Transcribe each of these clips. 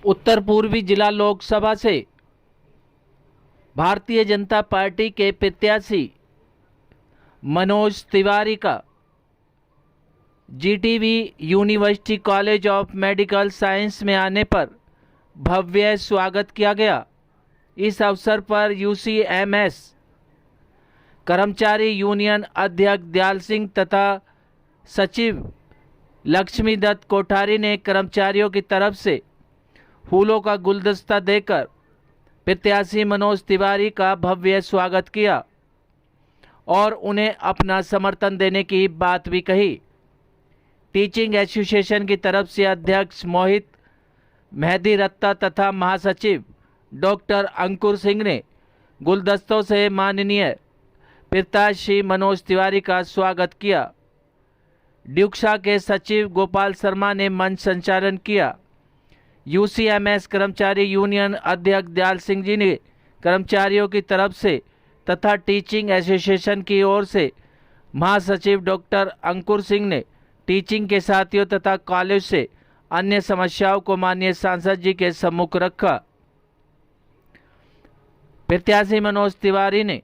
उत्तर पूर्वी जिला लोकसभा से भारतीय जनता पार्टी के प्रत्याशी मनोज तिवारी का Zee TV university college of medical science में आने पर भव्य स्वागत किया गया। इस अवसर पर यूसीएमएस कर्मचारी यूनियन अध्यक्ष दयाल सिंह तथा सचिव लक्ष्मी दत्त कोठारी ने कर्मचारियों की तरफ से फूलों का गुलदस्ता देकर प्रत्याशी मनोज तिवारी का भव्य स्वागत किया और उन्हें अपना समर्थन देने की बात भी कही। टीचिंग एसोसिएशन की तरफ से अध्यक्ष मोहित मेहदी रत्ता तथा महासचिव डॉक्टर अंकुर सिंह ने गुलदस्तों से माननीय प्रत्याशी मनोज तिवारी का स्वागत किया। ड्यूक्सा के सचिव गोपाल शर्मा ने मंच संचालन किया। यूसीएमएस कर्मचारी यूनियन अध्यक्ष दयाल सिंह जी ने कर्मचारियों की तरफ से तथा टीचिंग एसोसिएशन की ओर से महासचिव डॉक्टर अंकुर सिंह ने टीचिंग के साथियों तथा कॉलेज से अन्य समस्याओं को माननीय सांसद जी के सम्मुख रखा। प्रत्याशी मनोज तिवारी ने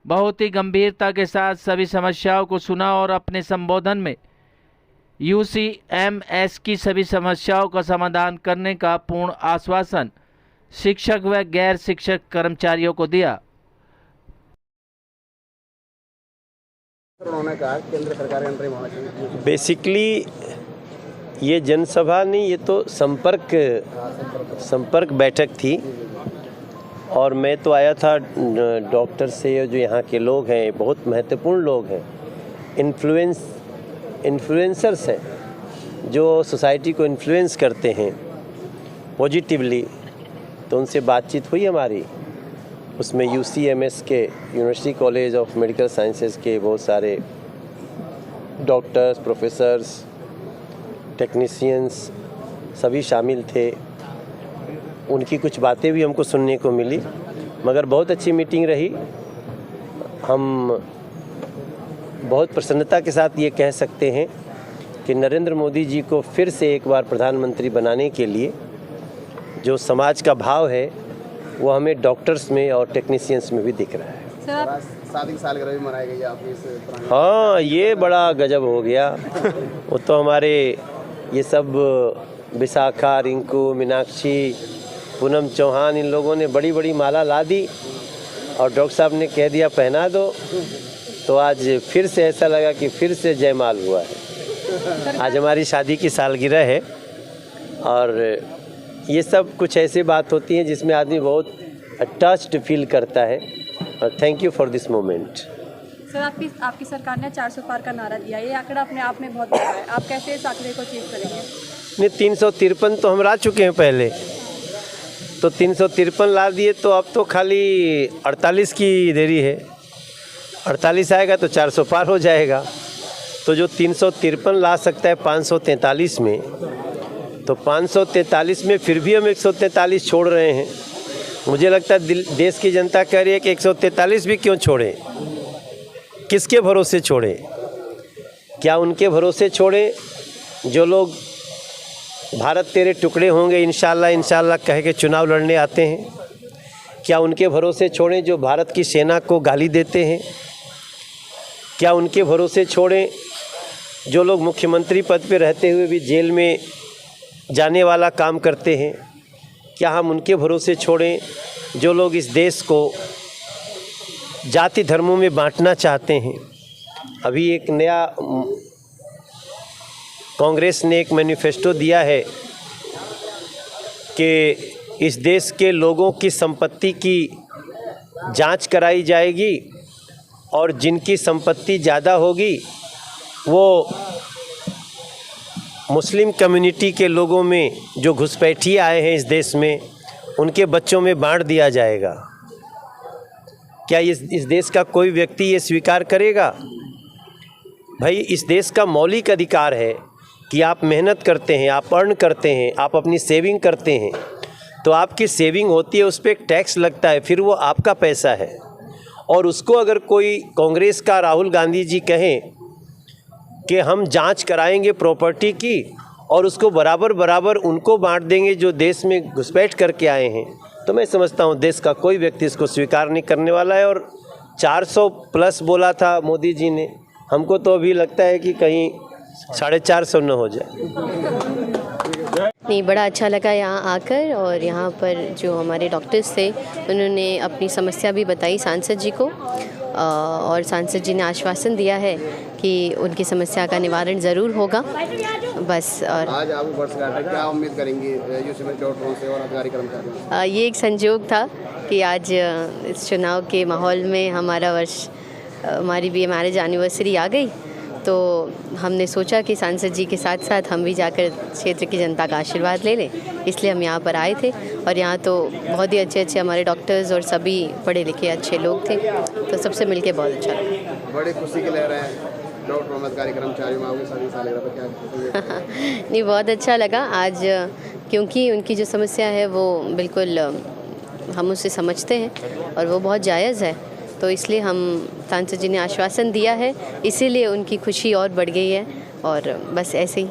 बहुत ही गंभीरता के साथ सभी समस्याओं को सुना और अपने संबोधन में यूसीएमएस की सभी समस्याओं का समाधान करने का पूर्ण आश्वासन शिक्षक व गैर शिक्षक कर्मचारियों को दिया। उन्होंने कहा केंद्र सरकार अंतरिम होना चाहिए। बेसिकली ये जनसभा नहीं, ये तो संपर्क बैठक थी और मैं तो आया था डॉक्टर से। जो यहाँ के लोग हैं बहुत महत्वपूर्ण लोग हैं, इन्फ्लुएंसर्स हैं जो सोसाइटी को इन्फ्लुएंस करते हैं पॉजिटिवली। तो उनसे बातचीत हुई हमारी। उसमें यूसीएमएस के university college of medical sciences के बहुत सारे डॉक्टर्स, प्रोफेसर्स, टेक्नीशियंस सभी शामिल थे। उनकी कुछ बातें भी हमको सुनने को मिली, मगर बहुत अच्छी मीटिंग रही। हम बहुत प्रसन्नता के साथ ये कह सकते हैं कि नरेंद्र मोदी जी को फिर से एक बार प्रधानमंत्री बनाने के लिए जो समाज का भाव है वो हमें डॉक्टर्स में और टेक्नीशियंस में भी दिख रहा है। सर, शादी की सालगिरह भी मनाई गई है आपकी इस। हाँ, ये बड़ा गजब हो गया। वो तो हमारे ये सब विशाखा, रिंकू, मीनाक्षी, पूनम चौहान, इन लोगों ने बड़ी बड़ी माला ला दी और डॉक्टर साहब ने कह दिया पहना दो। तो आज फिर से ऐसा लगा कि फिर से जयमाल हुआ है। आज हमारी शादी की सालगिरह है और ये सब कुछ ऐसी बात होती है जिसमें आदमी बहुत टच्ड फील करता है। और thank you for this moment. Sir, आपकी सरकार ने 400 पार का नारा दिया। ये आंकड़ा अपने आप में बहुत बड़ा है। आप कैसे इस आंकड़े को अचीव करेंगे? नहीं, 353 तो हम ला चुके हैं पहले, तो 353 ला दिए, तो अब तो खाली 48 की देरी है। 48 आएगा तो 400 पार हो जाएगा। तो जो 353 ला सकता है 543 में, तो 543 में फिर भी हम 143 छोड़ रहे हैं। मुझे लगता है देश की जनता कह रही है कि 143 भी क्यों छोड़ें, किसके भरोसे छोड़ें? क्या उनके भरोसे छोड़ें जो लोग भारत तेरे टुकड़े होंगे इंशाल्लाह इंशाल्लाह कह के चुनाव लड़ने आते हैं? क्या उनके भरोसे छोड़ें जो भारत की सेना को गाली देते हैं? क्या उनके भरोसे छोड़ें जो लोग मुख्यमंत्री पद पर रहते हुए भी जेल में जाने वाला काम करते हैं? क्या हम उनके भरोसे छोड़ें जो लोग इस देश को जाति धर्मों में बांटना चाहते हैं? अभी एक नया कांग्रेस ने एक मैनिफेस्टो दिया है कि इस देश के लोगों की संपत्ति की जांच कराई जाएगी और जिनकी संपत्ति ज़्यादा होगी वो मुस्लिम कम्युनिटी के लोगों में जो घुसपैठिए आए हैं इस देश में, उनके बच्चों में बांट दिया जाएगा। क्या इस देश का कोई व्यक्ति ये स्वीकार करेगा? भाई, इस देश का मौलिक अधिकार है कि आप मेहनत करते हैं, आप अर्न करते हैं, आप अपनी सेविंग करते हैं, तो आपकी सेविंग होती है, उस पर एक टैक्स लगता है, फिर वो आपका पैसा है। और उसको अगर कोई कांग्रेस का राहुल गांधी जी कहें कि हम जांच कराएंगे प्रॉपर्टी की और उसको बराबर बराबर उनको बांट देंगे जो देश में घुसपैठ करके आए हैं, तो मैं समझता हूँ देश का कोई व्यक्ति इसको स्वीकार नहीं करने वाला है। और 400 प्लस बोला था मोदी जी ने, हमको तो अभी लगता है कि कहीं 450 न हो जाए। नहीं, बड़ा अच्छा लगा यहाँ आकर, और यहाँ पर जो हमारे डॉक्टर्स थे उन्होंने अपनी समस्या भी बताई सांसद जी को, और सांसद जी ने आश्वासन दिया है कि उनकी समस्या का निवारण ज़रूर होगा। बस। और आज आप वर्षगांठ है, क्या उम्मीद करेंगी यूसी में डॉक्टरों से और अधिकारी कर्मचारियों से? ये एक संयोग था कि आज इस चुनाव के माहौल में हमारी भी मैरिज एनिवर्सरी आ गई, तो हमने सोचा कि सांसद जी के साथ साथ हम भी जाकर क्षेत्र की जनता का आशीर्वाद ले लें, इसलिए हम यहाँ पर आए थे। और यहाँ तो बहुत ही अच्छे हमारे डॉक्टर्स और सभी पढ़े लिखे अच्छे लोग थे, तो सबसे मिलके बहुत अच्छा लगा। बड़ी खुशी की लहर है डॉक्टरों में, अधिकारी कर्मचारियों में आपके साथ साल पर क्या? नहीं, बहुत अच्छा लगा आज, क्योंकि उनकी जो समस्या है वो बिल्कुल हम उसे समझते हैं और वो बहुत जायज़ है, तो इसलिए हम सांसद जी ने आश्वासन दिया है, इसीलिए उनकी खुशी और बढ़ गई है, और बस ऐसे ही।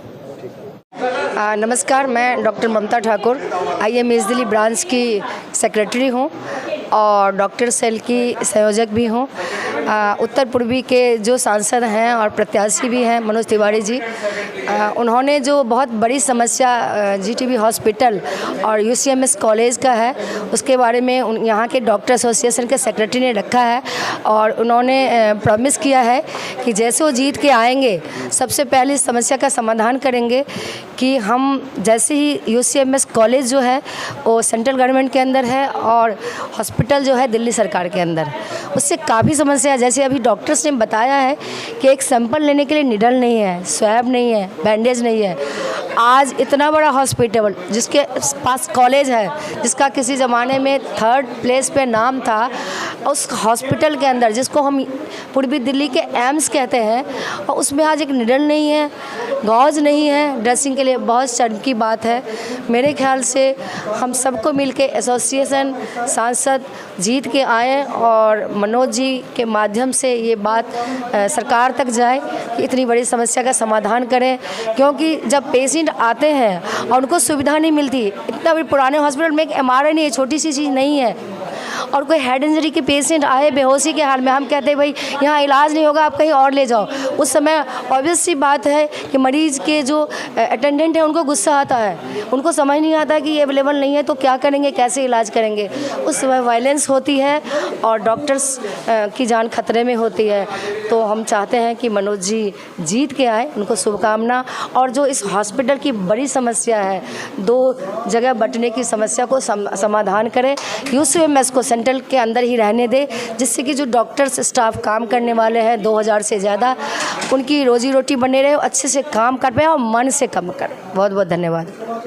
नमस्कार, मैं डॉक्टर ममता ठाकुर IMH दिल्ली ब्रांच की सेक्रेटरी हूँ और डॉक्टर सेल की संयोजक भी हूँ। उत्तर पूर्वी के जो सांसद हैं और प्रत्याशी भी हैं मनोज तिवारी जी, उन्होंने जो बहुत बड़ी समस्या GTB हॉस्पिटल और UCMS कॉलेज का है उसके बारे में यहाँ के डॉक्टर एसोसिएशन के सेक्रेटरी ने रखा है, और उन्होंने प्रॉमिस किया है कि जैसे वो जीत के आएंगे सबसे पहले इस समस्या का समाधान करेंगे कि हम जैसे ही UCMS कॉलेज जो है वो सेंट्रल गवर्नमेंट के अंदर है और हॉस्पिटल जो है दिल्ली सरकार के अंदर, उससे काफ़ी समस्या है। जैसे अभी डॉक्टर्स ने बताया है कि एक सैंपल लेने के लिए निडल नहीं है, स्वैब नहीं है, बैंडेज नहीं है। आज इतना बड़ा हॉस्पिटल जिसके पास कॉलेज है, जिसका किसी ज़माने में 3rd प्लेस पे नाम था, उस हॉस्पिटल के अंदर जिसको हम पूर्वी दिल्ली के एम्स कहते हैं, और उसमें आज एक निडल नहीं है, गॉज नहीं है, ड्रेसिंग के लिए बहुत शर्म की बात है। मेरे ख्याल से हम सबको मिलके एसोसिएशन सांसद जीत के आए और मनोज जी के माध्यम से ये बात सरकार तक जाए कि इतनी बड़ी समस्या का समाधान करें, क्योंकि जब पेशेंट आते हैं और उनको सुविधा नहीं मिलती, इतना बड़ी पुराने हॉस्पिटल में एक MRI नहीं है, छोटी सी चीज़ नहीं है, और कोई हेड इंजरी के पेशेंट आए बेहोशी के हाल में, हम कहते हैं भाई यहाँ इलाज नहीं होगा, आप कहीं और ले जाओ। उस समय ऑब्वियस सी बात है कि मरीज़ के जो अटेंडेंट है उनको गुस्सा आता है, उनको समझ नहीं आता कि ये अवेलेबल नहीं है तो क्या करेंगे, कैसे इलाज करेंगे। उस समय वायलेंस होती है और डॉक्टर्स की जान खतरे में होती है। तो हम चाहते हैं कि मनोज जी जीत के आए, उनको शुभकामना। और जो इस हॉस्पिटल की बड़ी समस्या है, 2 जगह बंटने की समस्या को समाधान करें, UCMS को सेंट्रल के अंदर ही रहने दे, जिससे कि जो डॉक्टर्स स्टाफ काम करने वाले हैं 2000 से ज़्यादा, उनकी रोजी रोटी बने रहे, अच्छे से काम कर पाए और मन से काम करें। बहुत बहुत धन्यवाद।